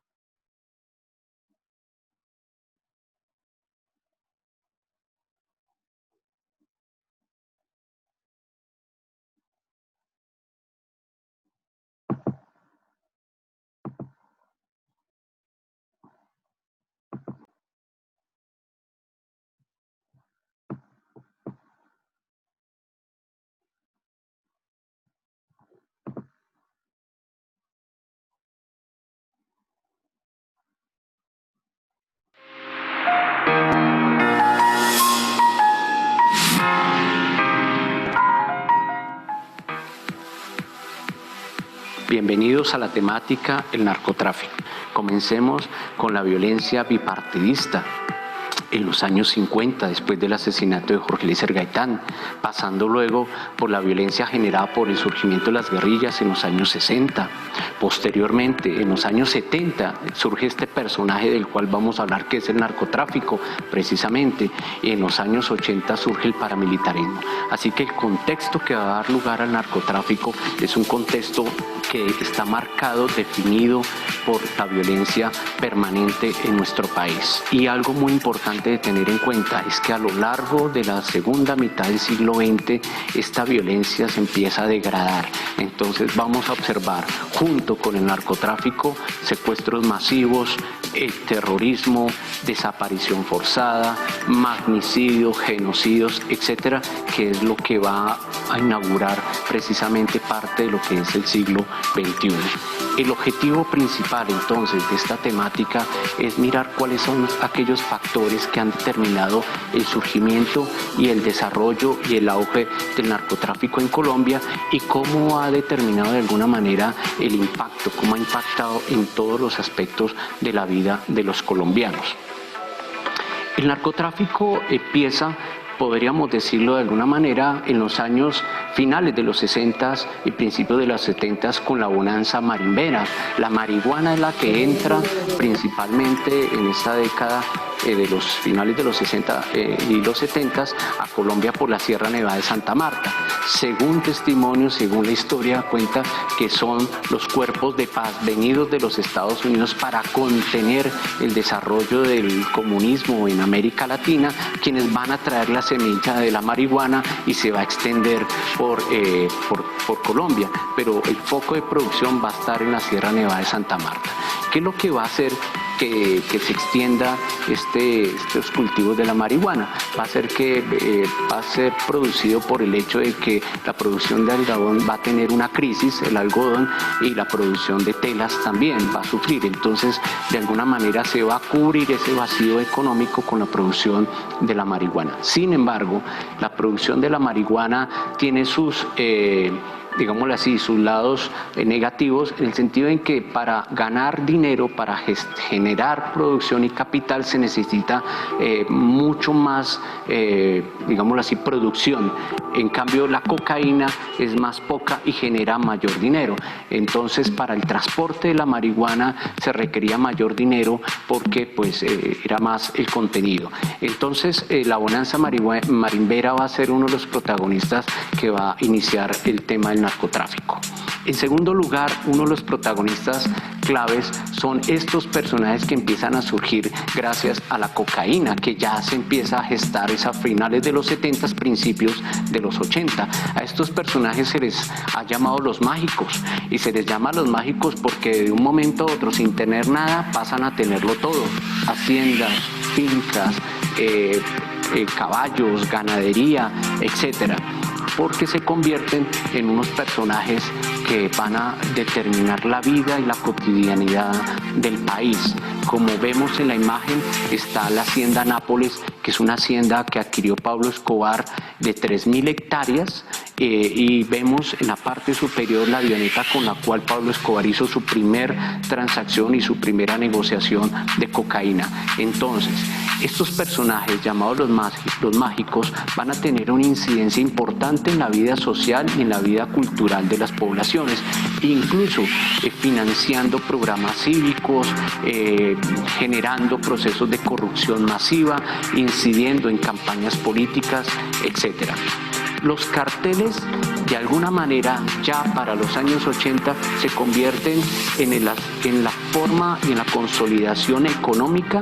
H: Bienvenidos a la temática el narcotráfico. Comencemos con la violencia bipartidista en los años 50, después del asesinato de Jorge Eliezer Gaitán, pasando luego por la violencia generada por el surgimiento de las guerrillas en los años 60. Posteriormente, en los años 70, surge este personaje del cual vamos a hablar, que es el narcotráfico, precisamente, y en los años 80 surge el paramilitarismo. Así que el contexto que va a dar lugar al narcotráfico es un contexto que está marcado, definido por la violencia permanente en nuestro país. Y algo muy importante de tener en cuenta es que a lo largo de la segunda mitad del siglo XX esta violencia se empieza a degradar. Entonces vamos a observar junto con el narcotráfico secuestros masivos, el terrorismo, desaparición forzada, magnicidios, genocidios, etcétera, que es lo que va a inaugurar precisamente parte de lo que es el siglo XXI. El objetivo principal entonces de esta temática es mirar cuáles son aquellos factores que han determinado el surgimiento y el desarrollo y el auge del narcotráfico en Colombia y cómo ha determinado de alguna manera el impacto, cómo ha impactado en todos los aspectos de la vida de los colombianos. El narcotráfico empieza podríamos decirlo de alguna manera, en los años finales de los 60 y principios de los 70 con la bonanza marimbera. La marihuana es la que entra principalmente en esta década de los finales de los 60 y los 70 a Colombia por la Sierra Nevada de Santa Marta. Según testimonios, según la historia cuenta que son los cuerpos de paz venidos de los Estados Unidos para contener el desarrollo del comunismo en América Latina, quienes van a traer la semilla de la marihuana y se va a extender por Colombia, pero el foco de producción va a estar en la Sierra Nevada de Santa Marta. ¿Qué es lo que va a hacer que se extienda estos cultivos de la marihuana? Va a ser que va a ser producido por el hecho de que la producción de algodón va a tener una crisis, el algodón, y la producción de telas también va a sufrir. Entonces, de alguna manera se va a cubrir ese vacío económico con la producción de la marihuana. Sin embargo, la producción de la marihuana tiene sus digámoslo así, sus lados negativos, en el sentido en que para ganar dinero, para generar producción y capital, se necesita mucho más, digámoslo así, producción. En cambio, la cocaína es más poca y genera mayor dinero. Entonces, para el transporte de la marihuana se requería mayor dinero porque pues, era más el contenido. Entonces, la bonanza marimbera va a ser uno de los protagonistas que va a iniciar el tema del narcotráfico. En segundo lugar, uno de los protagonistas claves son estos personajes que empiezan a surgir gracias a la cocaína, que ya se empieza a gestar a finales de los 70, principios de los 80. A estos personajes se les ha llamado los mágicos, y se les llama los mágicos porque de un momento a otro, sin tener nada, pasan a tenerlo todo: haciendas, fincas, caballos, ganadería, etcétera, porque se convierten en unos personajes que van a determinar la vida y la cotidianidad del país. Como vemos en la imagen, está la hacienda Nápoles, que es una hacienda que adquirió Pablo Escobar de 3.000 hectáreas, y vemos en la parte superior la avioneta con la cual Pablo Escobar hizo su primer transacción y su primera negociación de cocaína. Entonces, estos personajes llamados los mágicos van a tener una incidencia importante en la vida social y en la vida cultural de las poblaciones, incluso financiando programas cívicos, generando procesos de corrupción masiva, incidiendo en campañas políticas, etc. Los carteles, de alguna manera, ya para los años 80 se convierten en la forma y en la consolidación económica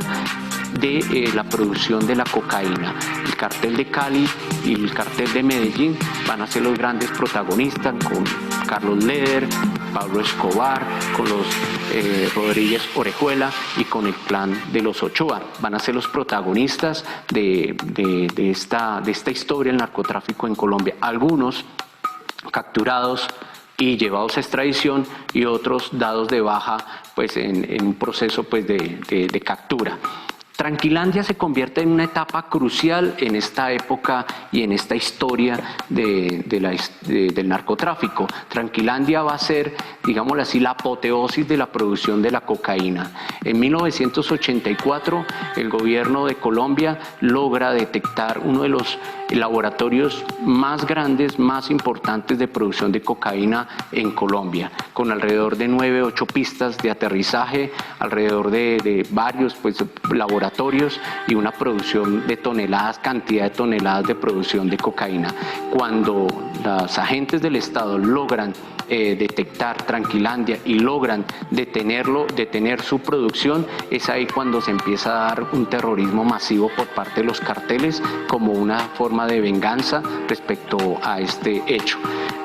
H: de la producción de la cocaína. El cartel de Cali y el cartel de Medellín van a ser los grandes protagonistas, con Carlos Leder, Pablo Escobar, con los Rodríguez Orejuela y con el clan de los Ochoa. Van a ser los protagonistas de esta historia del narcotráfico en Colombia. Algunos capturados y llevados a extradición, y otros dados de baja pues, en un proceso pues, de captura. Tranquilandia se convierte en una etapa crucial en esta época y en esta historia del narcotráfico. Tranquilandia va a ser, digámoslo así, la apoteosis de la producción de la cocaína. En 1984, el gobierno de Colombia logra detectar uno de los laboratorios más grandes, más importantes de producción de cocaína en Colombia, con alrededor de 9, 8 pistas de aterrizaje, alrededor de varios pues, laboratorios, y una producción de toneladas, cantidad de toneladas de producción de cocaína. Cuando los agentes del Estado logran detectar Tranquilandia y logran detener su producción, es ahí cuando se empieza a dar un terrorismo masivo por parte de los carteles como una forma de venganza respecto a este hecho.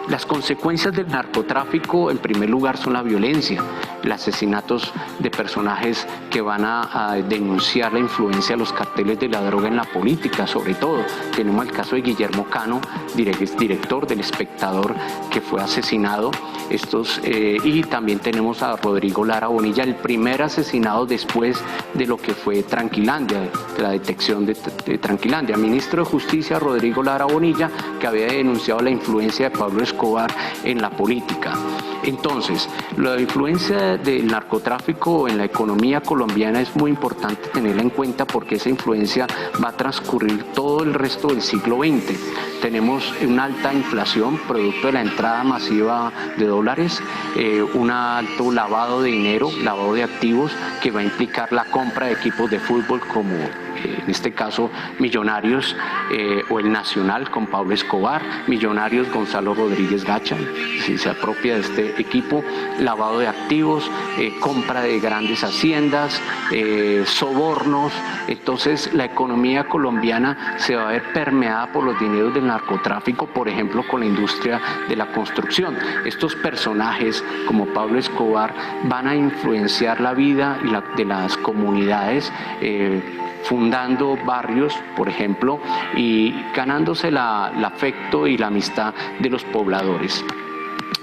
H: Las consecuencias del narcotráfico, en primer lugar, son la violencia, los asesinatos de personajes que van a denunciar la influencia de los carteles de la droga en la política, sobre todo. Tenemos el caso de Guillermo Cano, director del Espectador, que fue asesinado. Y también tenemos a Rodrigo Lara Bonilla, el primer asesinado después de lo que fue Tranquilandia, de la detección de Tranquilandia. Ministro de Justicia Rodrigo Lara Bonilla, que había denunciado la influencia de Pablo Escobar en la política. Entonces, la influencia del narcotráfico en la economía colombiana es muy importante tenerla en cuenta porque esa influencia va a transcurrir todo el resto del siglo XX. Tenemos una alta inflación producto de la entrada masiva de dólares, un alto lavado de dinero, lavado de activos que va a implicar la compra de equipos de fútbol como en este caso Millonarios o el Nacional con Pablo Escobar, Millonarios Gonzalo Rodríguez Gacha, si se apropia de este equipo, lavado de activos, compra de grandes haciendas, sobornos. Entonces la economía colombiana se va a ver permeada por los dineros del narcotráfico, por ejemplo con la industria de la construcción. Estos personajes como Pablo Escobar van a influenciar la vida de las comunidades, fundando barrios, por ejemplo, y ganándose el afecto y la amistad de los pobladores.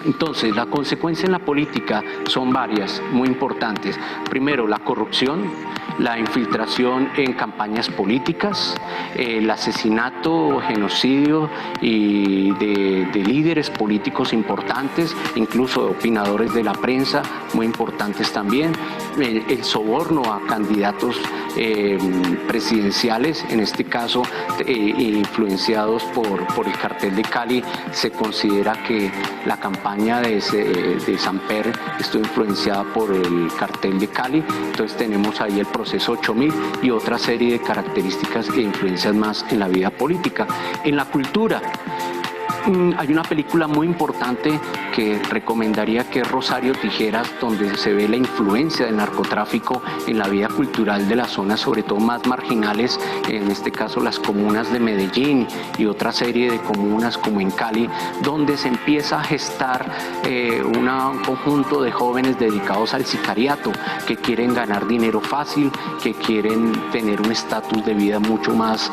H: Entonces, la consecuencia en la política son varias, muy importantes. Primero, la corrupción, la infiltración en campañas políticas, el asesinato, genocidio y de líderes políticos importantes, incluso de opinadores de la prensa, muy importantes también, el soborno a candidatos presidenciales, en este caso influenciados por el cartel de Cali. Se considera que la campaña de Samper estuvo influenciada por el cartel de Cali, entonces tenemos ahí el proceso 8000 y otra serie de características e influencias más en la vida política. En la cultura, hay una película muy importante que recomendaría, que es Rosario Tijeras, donde se ve la influencia del narcotráfico en la vida cultural de las zonas, sobre todo más marginales, en este caso las comunas de Medellín y otra serie de comunas como en Cali, donde se empieza a gestar un conjunto de jóvenes dedicados al sicariato, que quieren ganar dinero fácil, que quieren tener un estatus de vida mucho más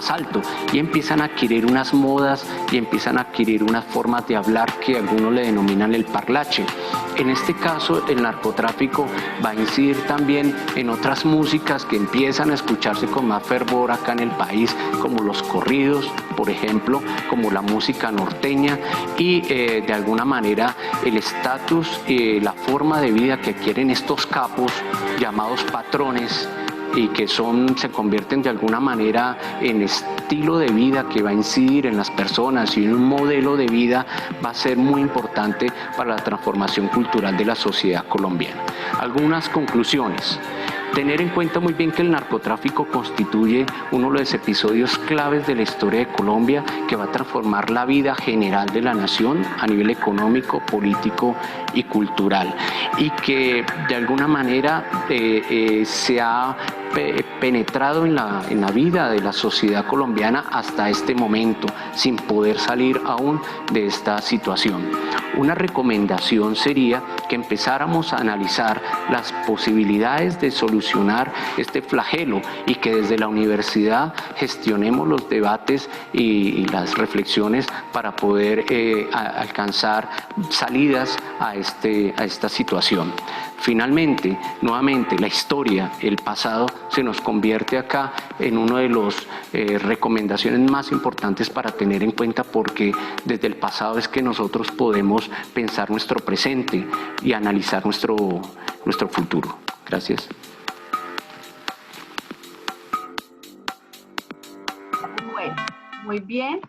H: alto, y empiezan a adquirir unas modas y empiezan a adquirir unas formas de hablar que algunos le denominan el parlache. En este caso, el narcotráfico va a incidir también en otras músicas que empiezan a escucharse con más fervor acá en el país, como los corridos, por ejemplo, como la música norteña, y de alguna manera el estatus y la forma de vida que adquieren estos capos llamados patrones, y que se convierten de alguna manera en estilo de vida que va a incidir en las personas y en un modelo de vida, va a ser muy importante para la transformación cultural de la sociedad colombiana. Algunas conclusiones. Tener en cuenta muy bien que el narcotráfico constituye uno de los episodios claves de la historia de Colombia, que va a transformar la vida general de la nación a nivel económico, político y cultural, y que de alguna manera se ha penetrado en la vida de la sociedad colombiana hasta este momento, sin poder salir aún de esta situación. Una recomendación sería que empezáramos a analizar las posibilidades de solucionar este flagelo, y que desde la universidad gestionemos los debates y las reflexiones para poder alcanzar salidas a esta situación. Finalmente, nuevamente, la historia, el pasado, se nos convierte acá en una de las recomendaciones más importantes para tener en cuenta, porque desde el pasado es que nosotros podemos pensar nuestro presente y analizar nuestro futuro. Gracias.
A: Bueno, muy bien.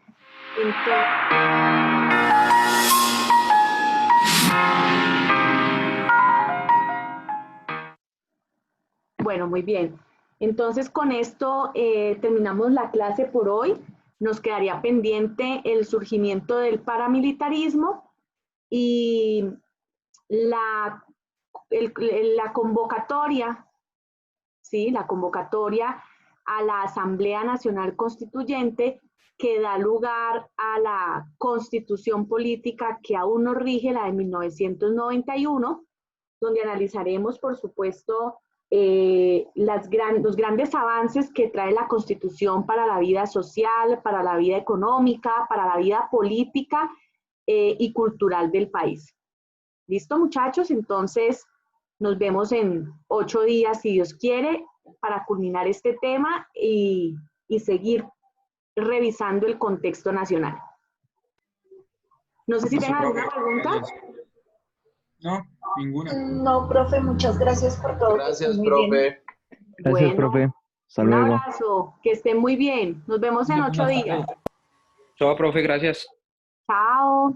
A: Bueno, muy bien. Entonces, con esto terminamos la clase por hoy. Nos quedaría pendiente el surgimiento del paramilitarismo y la convocatoria, ¿sí? La convocatoria a la Asamblea Nacional Constituyente, que da lugar a la Constitución Política que aún nos rige, la de 1991, donde analizaremos, por supuesto, los grandes avances que trae la Constitución para la vida social, para la vida económica, para la vida política y cultural del país. ¿Listo, muchachos? Entonces, nos vemos en 8 días, si Dios quiere, para culminar este tema y seguir revisando el contexto nacional. No sé si tengan alguna pregunta.
I: No, ninguna.
D: No, profe, muchas gracias por todo.
J: Gracias,
D: Muy bien.
J: profe.
K: Gracias,
A: Bueno,
K: profe. Hasta
A: un
K: luego.
A: abrazo, que estén muy bien. Nos vemos en 8 días.
F: Chao, profe, gracias.
A: Chao.